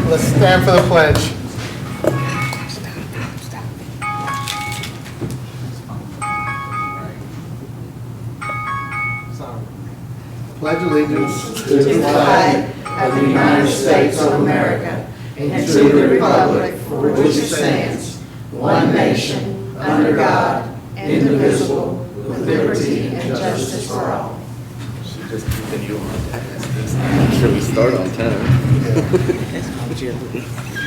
Let's stand for the pledge. Pledge allegiance to the flag of the United States of America and to the republic for which it stands, one nation, under God, indivisible, with liberty and justice for all. Just continue on. Should we start on time?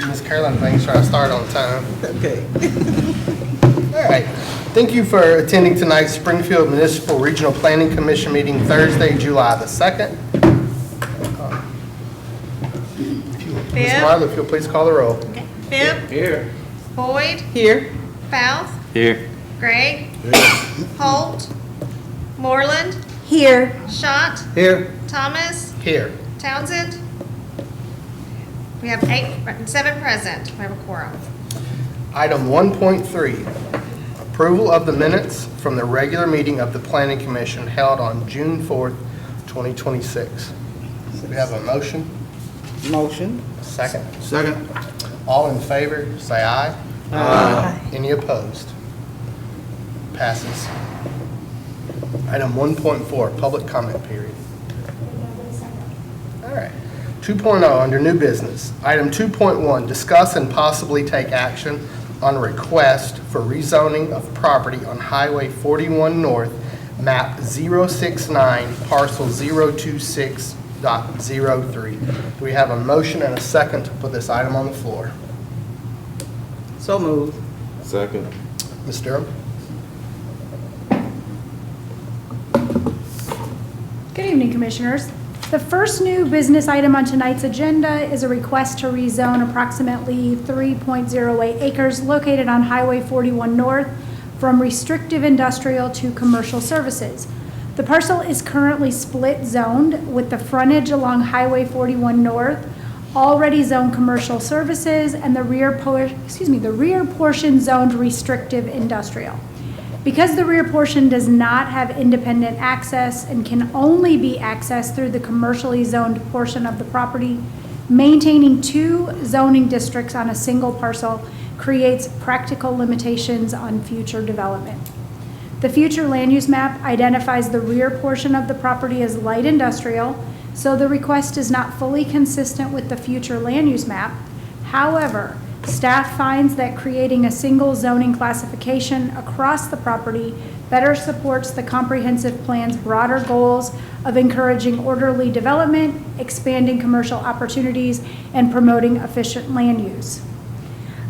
Ms. Caroline Banks trying to start on time. Okay. All right. Thank you for attending tonight's Springfield Municipal Regional Planning Commission meeting Thursday, July the 2nd. Ms. Marla, if you'll please call the roll. Okay. Bibb? Here. Boyd? Here. Fouth? Here. Gregg? Holt? Moreland? Here. Schott? Here. Thomas? Here. Townsend? We have 7 present. We have a quorum. Item 1.3, approval of the minutes from the regular meeting of the Planning Commission held on June 4th, 2026. Do we have a motion? Motion. Second. Second. All in favor, say aye. Aye. Any opposed? Passes. Item 1.4, public comment period. All right. 2.0, under new business. Item 2.1, discuss and possibly take action on a request for rezoning of property on Highway 41 North, map 069, parcel 026.03. Do we have a motion and a second to put this item on the floor? So moved. Second. Ms. Durham? Good evening, Commissioners. The first new business item on tonight's agenda is a request to rezone approximately 3.08 acres located on Highway 41 North from restrictive industrial to commercial services. The parcel is currently split zoned with the frontage along Highway 41 North already zoned commercial services and the rear portion zoned restrictive industrial. Because the rear portion does not have independent access and can only be accessed through the commercially zoned portion of the property, maintaining 2 zoning districts on a single parcel creates practical limitations on future development. The future land use map identifies the rear portion of the property as light industrial, so the request is not fully consistent with the future land use map. However, staff finds that creating a single zoning classification across the property better supports the comprehensive plan's broader goals of encouraging orderly development, expanding commercial opportunities, and promoting efficient land use.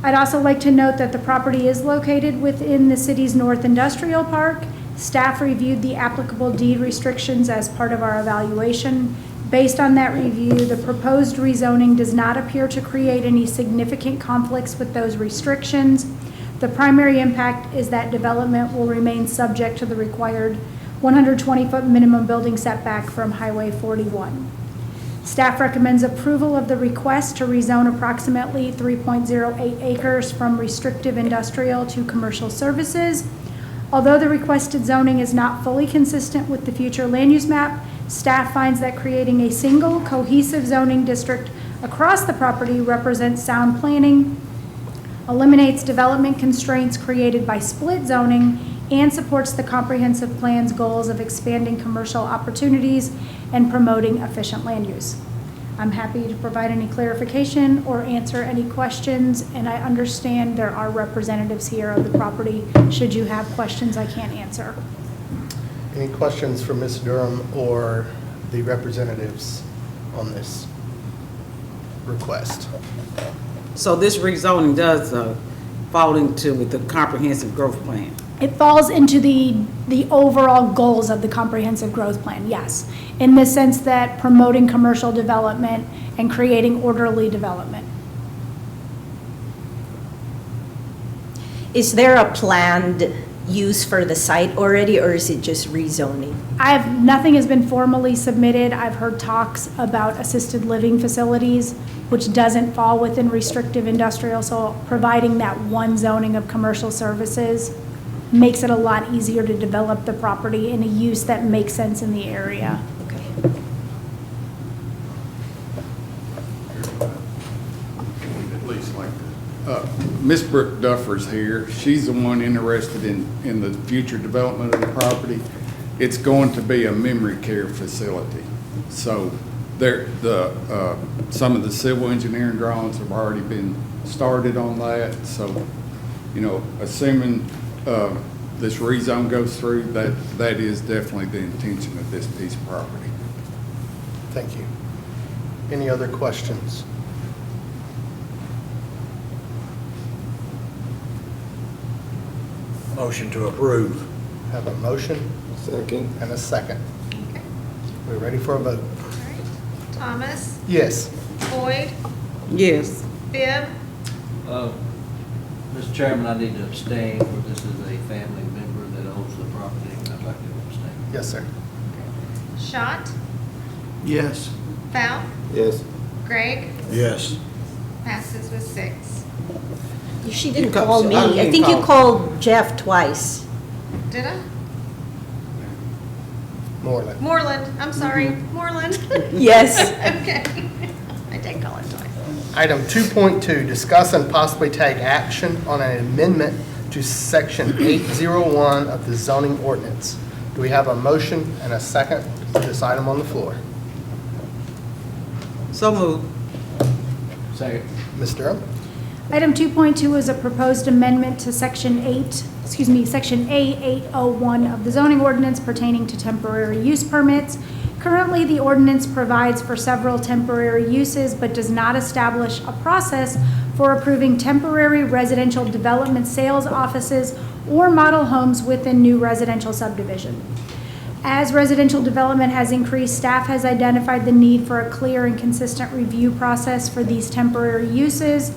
I'd also like to note that the property is located within the city's North Industrial Park. Staff reviewed the applicable deed restrictions as part of our evaluation. Based on that review, the proposed rezoning does not appear to create any significant conflicts with those restrictions. The primary impact is that development will remain subject to the required 120-foot minimum building setback from Highway 41. Staff recommends approval of the request to rezone approximately 3.08 acres from restrictive industrial to commercial services. Although the requested zoning is not fully consistent with the future land use map, staff finds that creating a single cohesive zoning district across the property represents sound planning, eliminates development constraints created by split zoning, and supports the comprehensive plan's goals of expanding commercial opportunities and promoting efficient land use. I'm happy to provide any clarification or answer any questions, and I understand there are representatives here of the property. Should you have questions I can't answer. Any questions for Ms. Durham or the representatives on this request? So this rezoning does fall into with the comprehensive growth plan. It falls into the overall goals of the comprehensive growth plan, yes, in the sense that promoting commercial development and creating orderly development. Is there a planned use for the site already, or is it just rezoning? Nothing has been formally submitted. I've heard talks about assisted living facilities, which doesn't fall within restrictive industrial, so providing that one zoning of commercial services makes it a lot easier to develop the property in a use that makes sense in the area. Okay. Miss Brooke Duffer's here. She's the one interested in the future development of the property. It's going to be a memory care facility. So some of the civil engineering drawings have already been started on that. So, you know, assuming this rezone goes through, that is definitely the intention of this piece of property. Thank you. Any other questions? Motion to approve. Have a motion Second. and a second. Okay. We're ready for a vote. All right. Thomas, Yes. Boyd, Yes. Bibb, Mr. Chairman, I need to abstain, for this is a family member that owns the property, and I'd like to abstain. Yes, sir. Schott, Yes. Fout, Yes. Gregg, Yes. passes with 6. She didn't You call called- me. you I think you called- called Jeff twice. Did I? Moreland. Moreland, I'm sorry, Moreland. Yes. Okay. I did call it twice. Item 2.2, discuss and possibly take action on an amendment to section 801 of the zoning ordinance. Do we have a motion and a second for this item on the floor? So moved. Second. Ms. Durham? Item 2.2 is a proposed amendment to section section A801 of the zoning ordinance pertaining to temporary use permits. Currently, the ordinance provides for several temporary uses, but does not establish a process for approving temporary residential development sales offices or model homes within new residential subdivision. As residential development has increased, staff has identified the need for a clear and consistent review process for these temporary uses.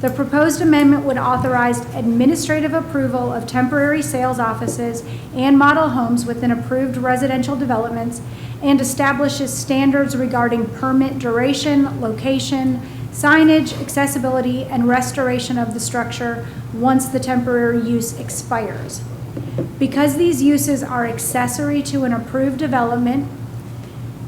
The proposed amendment would authorize administrative approval of temporary sales offices and model homes within approved residential developments and establishes standards regarding permit duration, location, signage, accessibility, and restoration of the structure once the temporary use expires. Because these uses are accessory to an approved development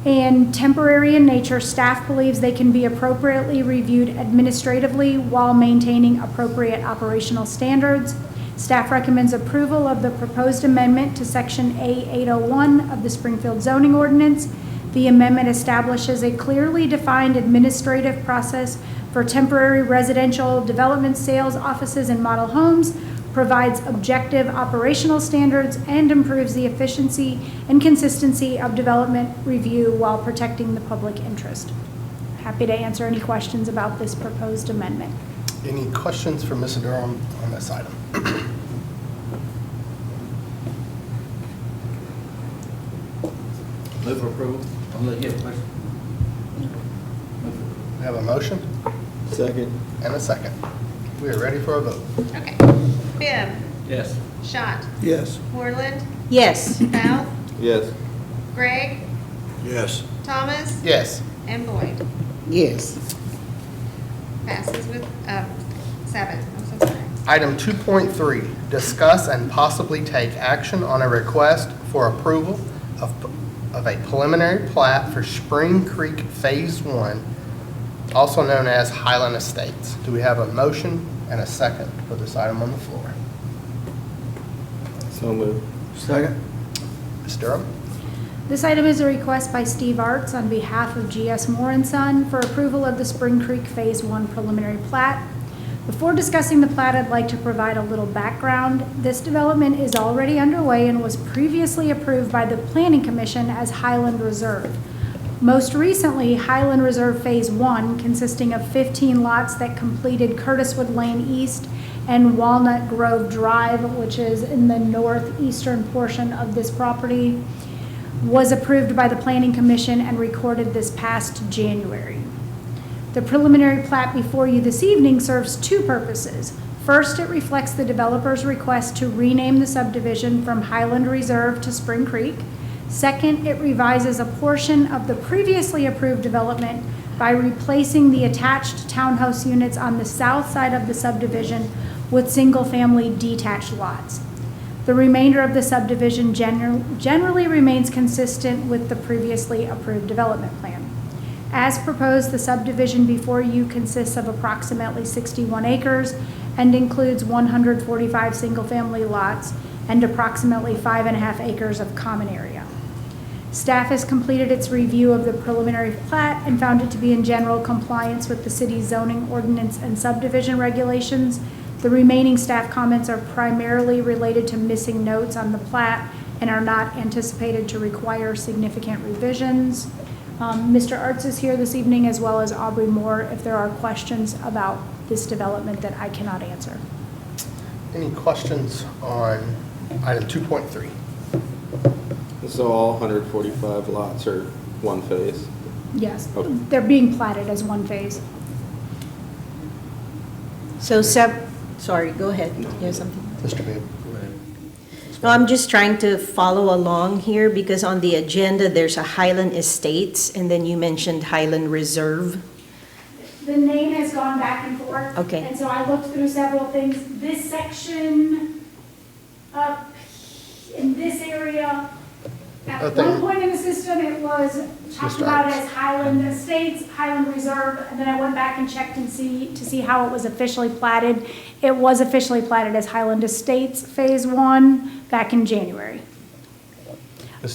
and temporary in nature, staff believes they can be appropriately reviewed administratively while maintaining appropriate operational standards. Staff recommends approval of the proposed amendment to section A801 of the Springfield zoning ordinance. The amendment establishes a clearly defined administrative process for temporary residential development sales offices and model homes, provides objective operational standards, and improves the efficiency and consistency of development review while protecting the public interest. Happy to answer any questions about this proposed amendment. Any questions for Ms. Durham on this item? Move for approval. Unless you have a question. We have a motion Second. and a second. We are ready for a vote. Okay. Bibb, Yes. Schott, Yes. Moreland, Yes. Fout, Yes. Gregg, Yes. Thomas, Yes. and Boyd. Yes. Passes with 7. I'm so sorry. Item 2.3, discuss and possibly take action on a request for approval of a preliminary plat for Spring Creek Phase 1, also known as Highland Estates. Do we have a motion and a second for this item on the floor? So moved. Second. Ms. Durham? This item is a request by Steve Arts on behalf of GS Moore & Son for approval of the Spring Creek Phase 1 preliminary plat. Before discussing the plat, I'd like to provide a little background. This development is already underway and was previously approved by the Planning Commission as Highland Reserve. Most recently, Highland Reserve Phase 1, consisting of 15 lots that completed Curtiswood Lane East and Walnut Grove Drive, which is in the northeastern portion of this property, was approved by the Planning Commission and recorded this past January. The preliminary plat before you this evening serves two purposes. First, it reflects the developer's request to rename the subdivision from Highland Reserve to Spring Creek. Second, it revises a portion of the previously approved development by replacing the attached townhouse units on the south side of the subdivision with single-family detached lots. The remainder of the subdivision generally remains consistent with the previously approved development plan. As proposed, the subdivision before you consists of approximately 61 acres and includes 145 single-family lots and approximately 5.5 acres of common area. Staff has completed its review of the preliminary plat and found it to be in general compliance with the city's zoning ordinance and subdivision regulations. The remaining staff comments are primarily related to missing notes on the plat and are not anticipated to require significant revisions. Mr. Arts is here this evening, as well as Aubrey Moore, if there are questions about this development that I cannot answer. Any questions on item 2.3? So all 145 lots are one phase? Yes, Okay. they're being platted as one phase. So, sorry, go ahead. You have something? Mr. Bibb? No, I'm just trying to follow along here because on the agenda, there's a Highland Estates, and then you mentioned Highland Reserve. The name has gone back and forth. Okay. And so I looked through several things. This section up in this area, at one point in the system, it was talked Mr. about Arts. as Highland Estates, Highland Reserve, and then I went back and checked to see how it was officially platted. It was officially platted as Highland Estates Phase 1 back in January.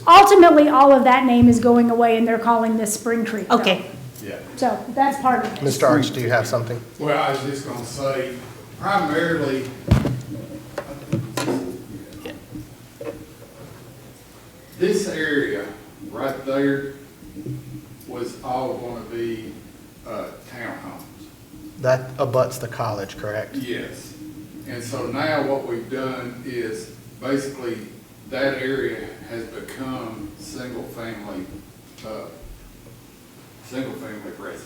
Ultimately, all of that name is going away, and they're calling this Spring Creek. though. Okay. Yeah. So that's part of it. Mr. Arts, do you have something? Well, I was just gonna say, primarily, this area right there was all gonna be, townhomes. That abuts the college, correct? Yes. And so now what we've done is basically that area has become single-family residences.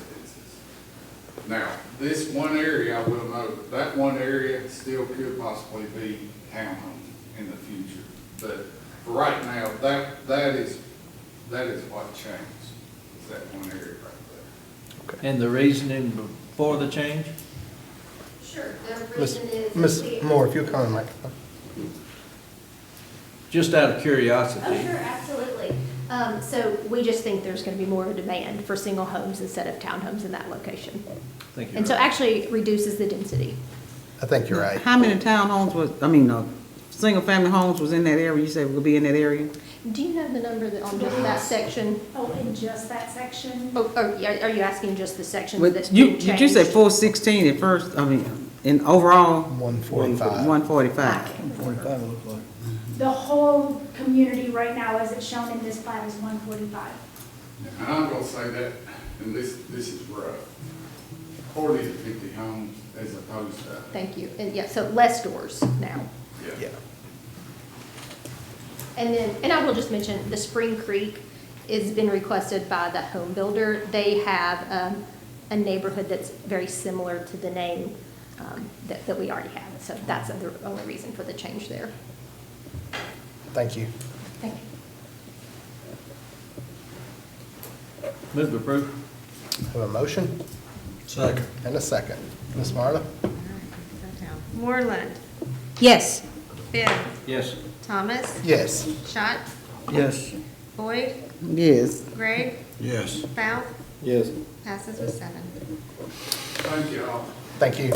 Now, this one area, I will note, that one area still could possibly be townhomes in the future. But for right now, that is what changed, is that one area right there. And the reasoning for the change? Sure, the reason is. Ms. Moore, if you'll come on the microphone. Just out of Oh, curiosity. sure, absolutely. So we just think there's going to be more of a demand for single homes instead of townhomes in that location. Thank you. And so actually reduces the density. I think you're right. How many townhomes single-family homes was in that area? You said would be in that area? Do you know the number that on just that section? Oh, in just that section? Oh, yeah, are you asking just the sections But that you changed? you said 416 at first, in overall, 145. 145. 45 it looks like. The whole community right now, as it's shown in this plat, is 145. And I'm gonna say that, and this is rough, 40 to 50 homes as opposed to, Thank you. And yeah, so less doors now. Yeah. And then, and I will just mention, the Spring Creek has been requested by the home builder. They have a neighborhood that's very similar to the name that we already have. So that's the only reason for the change there. Thank you. Thank you. Move to approve. Have a motion Second. and a second. Ms. Marla? Moreland, Yes. Bibb, Yes. Thomas, Yes. Schott, Yes. Boyd, Yes. Gregg, Yes. Bount, Yes. passes with 7. thank you all. Thank you.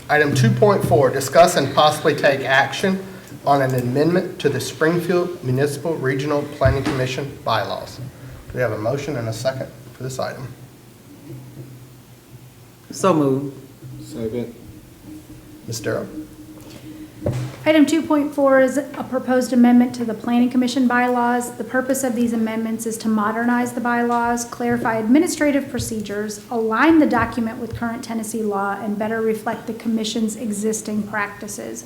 Item 2.4, discuss and possibly take action on an amendment to the Springfield Municipal Regional Planning Commission bylaws. Do we have a motion and a second for this item? So moved. Second. Ms. Darrow? Item 2.4 is a proposed amendment to the Planning Commission bylaws. The purpose of these amendments is to modernize the bylaws, clarify administrative procedures, align the document with current Tennessee law, and better reflect the Commission's existing practices.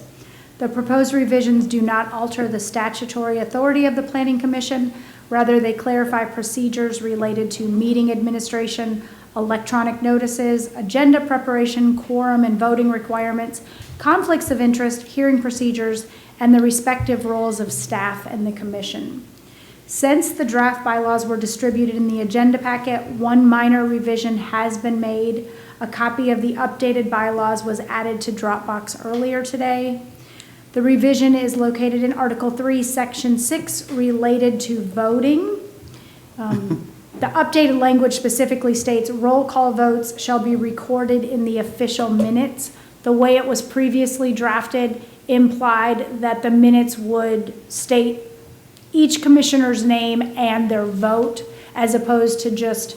The proposed revisions do not alter the statutory authority of the Planning Commission. Rather, they clarify procedures related to meeting administration, electronic notices, agenda preparation, quorum and voting requirements, conflicts of interest, hearing procedures, and the respective roles of staff and the commission. Since the draft bylaws were distributed in the agenda packet, one minor revision has been made. A copy of the updated bylaws was added to Dropbox earlier today. The revision is located in Article 3, Section 6, related to voting. The updated language specifically states roll call votes shall be recorded in the official minutes. The way it was previously drafted implied that the minutes would state each commissioner's name and their vote, as opposed to just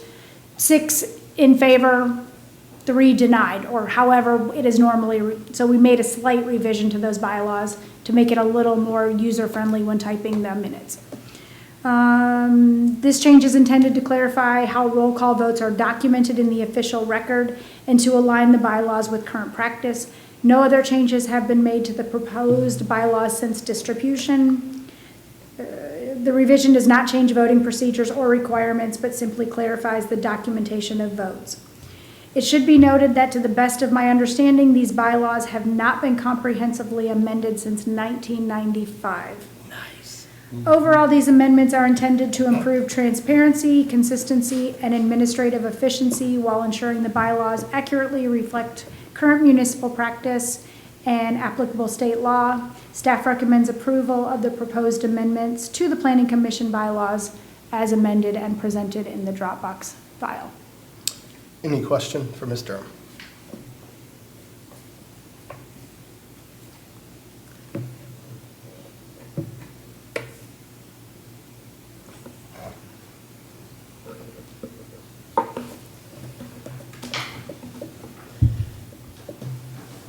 6 in favor, 3 denied, or however it is normally. So we made a slight revision to those bylaws to make it a little more user-friendly when typing the minutes. This change is intended to clarify how roll call votes are documented in the official record and to align the bylaws with current practice. No other changes have been made to the proposed bylaws since distribution. The revision does not change voting procedures or requirements, but simply clarifies the documentation of votes. It should be noted that to the best of my understanding, these bylaws have not been comprehensively amended since 1995. Overall, these amendments are intended to improve transparency, consistency, and administrative efficiency while ensuring the bylaws accurately reflect current municipal practice and applicable state law. Staff recommends approval of the proposed amendments to the Planning Commission bylaws as amended and presented in the Dropbox file. Any question for Ms. Durham?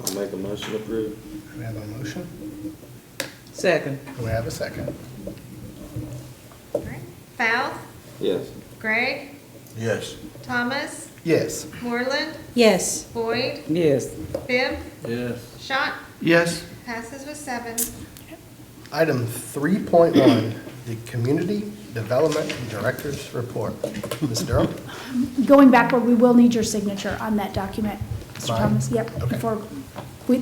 I'll make a motion to approve. Do we have a motion? Second. Do we have a second? All right. Val, Yes. Gregg, Yes. Thomas, Yes. Moreland, Yes. Boyd, Yes. Bibb, Yes. Schott, Yes. passes with 7. Item 3.1, the Community Development Director's Report. Ms. Durham? Going backward, we will need your signature on that document, Mr. Mine? Thomas. Yep. Okay.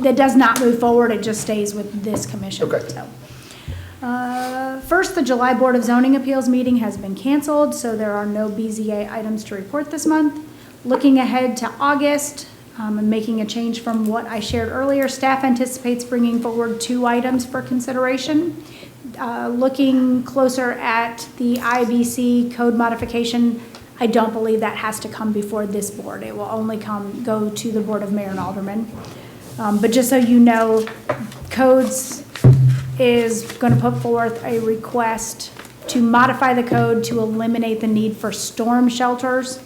That does not move forward, it just stays with this commission. Okay. So, first, the July Board of Zoning Appeals meeting has been canceled, so there are no BZA items to report this month. Looking ahead to August, and making a change from what I shared earlier, staff anticipates bringing forward 2 items for consideration. Looking closer at the IBC code modification, I don't believe that has to come before this board. It will only go to the Board of Mayor and Aldermen. But just so you know, codes is going to put forth a request to modify the code to eliminate the need for storm shelters.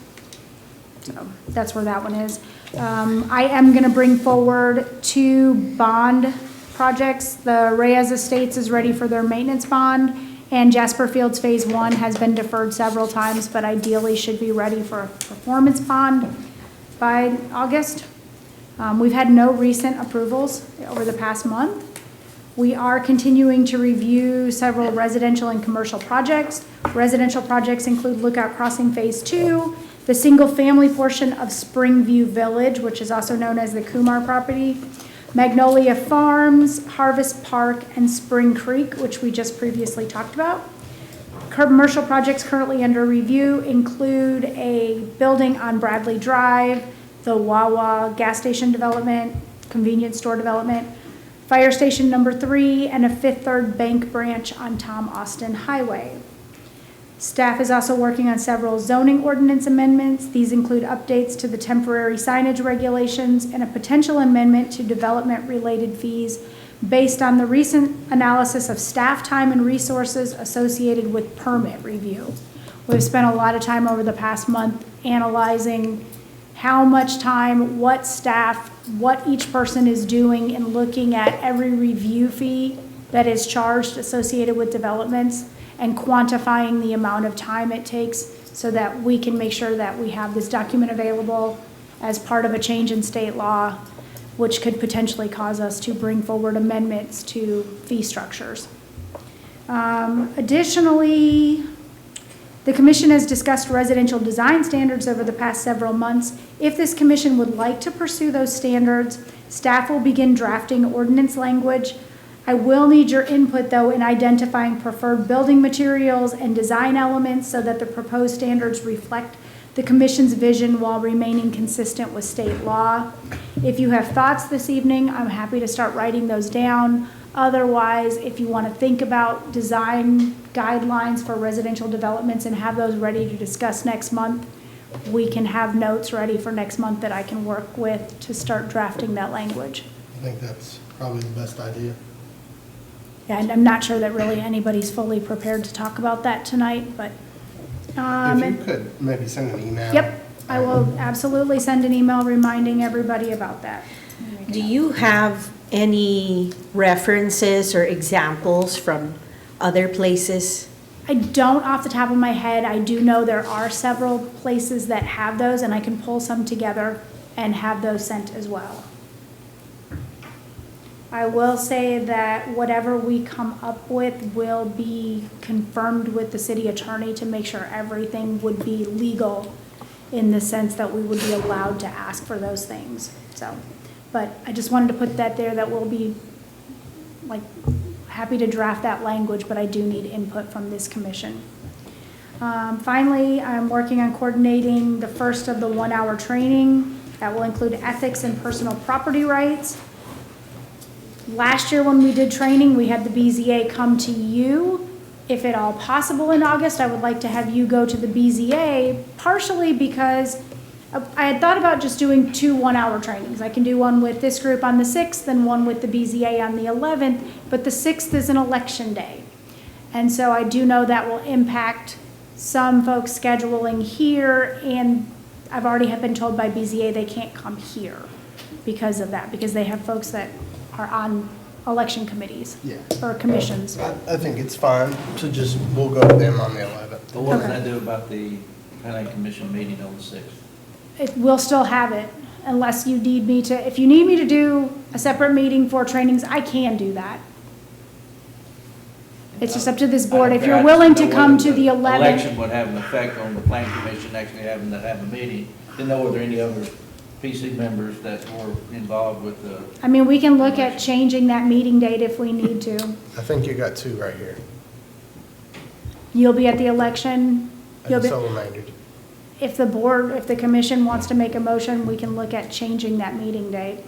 So that's where that one is. I am going to bring forward 2 bond projects. The Reyes Estates is ready for their maintenance bond, and Jasper Fields Phase 1 has been deferred several times, but ideally should be ready for a performance bond by August. We've had no recent approvals over the past month. We are continuing to review several residential and commercial projects. Residential projects include Lookout Crossing Phase 2, the single-family portion of Springview Village, which is also known as the Kumar property, Magnolia Farms, Harvest Park, and Spring Creek, which we just previously talked about. Commercial projects currently under review include a building on Bradley Drive, the Wawa gas station development, convenience store development, fire station number 3, and a Fifth Third Bank branch on Tom Austin Highway. Staff is also working on several zoning ordinance amendments. These include updates to the temporary signage regulations and a potential amendment to development-related fees based on the recent analysis of staff time and resources associated with permit review. We've spent a lot of time over the past month analyzing how much time, what staff, what each person is doing in looking at every review fee that is charged associated with developments and quantifying the amount of time it takes so that we can make sure that we have this document available as part of a change in state law, which could potentially cause us to bring forward amendments to fee structures. Additionally, the commission has discussed residential design standards over the past several months. If this commission would like to pursue those standards, staff will begin drafting ordinance language. I will need your input, though, in identifying preferred building materials and design elements so that the proposed standards reflect the commission's vision while remaining consistent with state law. If you have thoughts this evening, I'm happy to start writing those down. Otherwise, if you want to think about design guidelines for residential developments and have those ready to discuss next month, we can have notes ready for next month that I can work with to start drafting that language. I think that's probably the best idea. Yeah, and I'm not sure that really anybody's fully prepared to talk about that tonight, but. If you could maybe send an email. Yep, I will absolutely send an email reminding everybody about that. Do you have any references or examples from other places? I don't off the top of my head. I do know there are several places that have those, and I can pull some together and have those sent as well. I will say that whatever we come up with will be confirmed with the city attorney to make sure everything would be legal in the sense that we would be allowed to ask for those things. So, but I just wanted to put that there, that we'll be like happy to draft that language, but I do need input from this commission. Finally, I'm working on coordinating the first of the 1-hour training that will include ethics and personal property rights. Last year when we did training, we had the BZA come to you. If at all possible in August, I would like to have you go to the BZA, partially because I had thought about just doing 2 1-hour trainings. I can do one with this group on the 6th and one with the BZA on the 11th, but the 6th is an election day. And so I do know that will impact some folks scheduling here, and I've already have been told by BZA they can't come here because of that, because they have folks that are on election committees Yeah. or commissions. I think it's fine to just, we'll go to them on the 11th. But what does Okay. that do about the planning commission meeting on the 6th? We'll still have it unless you need me to, if you need me to do a separate meeting for trainings, I can do that. It's just up to this board. If you're willing to come to the 11th. Election would have an effect on the planning commission actually having to have a meeting. Didn't know were there any other PC members that were involved with the, I mean, we can look at changing that meeting date if we need to. I think you got 2 right here. You'll be at the election. You'll And be, so reminded. if the board, if the commission wants to make a motion, we can look at changing that meeting date.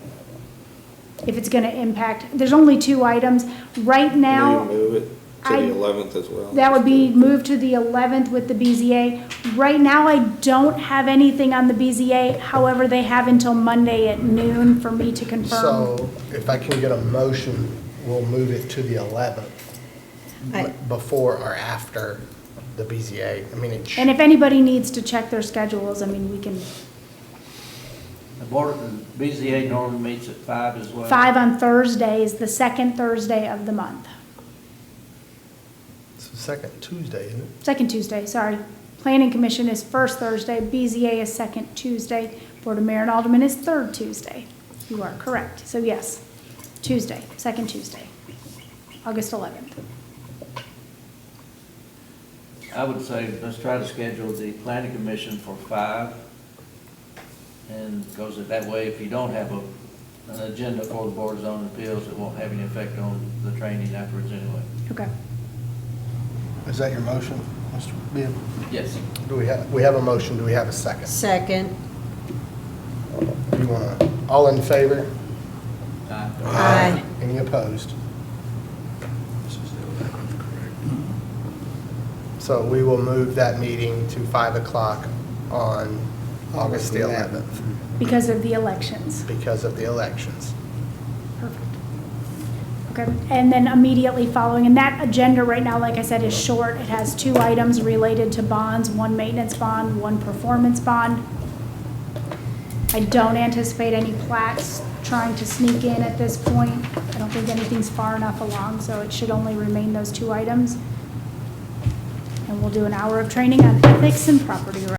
If it's going to impact, there's only 2 items. Right now, Move it to I- the 11th as well. that would be moved to the 11th with the BZA. Right now, I don't have anything on the BZA. However, they have until Monday at noon for me to confirm. So if I can get a motion, we'll move it to the 11th, before or after the BZA. I mean, And if anybody needs to check their schedules, I mean, we can, the board, the BZA normally meets at 5 as well? 5 on Thursdays, the second Thursday of the month. it's the second Tuesday, isn't it? Second Tuesday, sorry. Planning Commission is first Thursday, BZA is second Tuesday, Board of Mayor and Alderman is third Tuesday. You are correct. So yes, Tuesday, second Tuesday, August 11th. I would say, let's try to schedule the planning commission for 5. And goes it that way, if you don't have an agenda for the Board of Zoning Appeals, it won't have any effect on the training afterwards anyway. Okay. Is that your motion, Mr. Bibb? Yes. Do we have a motion, do we have a second? Second. You want to, all in favor? Aye. Any opposed? So we will move that meeting to 5 o'clock on August the 11th Because of the elections. because of the elections. Perfect. Okay, and then immediately following, and that agenda right now, like I said, is short. It has 2 items related to bonds, 1 maintenance bond, 1 performance bond. I don't anticipate any plats trying to sneak in at this point. I don't think anything's far enough along, so it should only remain those 2 items. And we'll do an hour of training on ethics and property rights.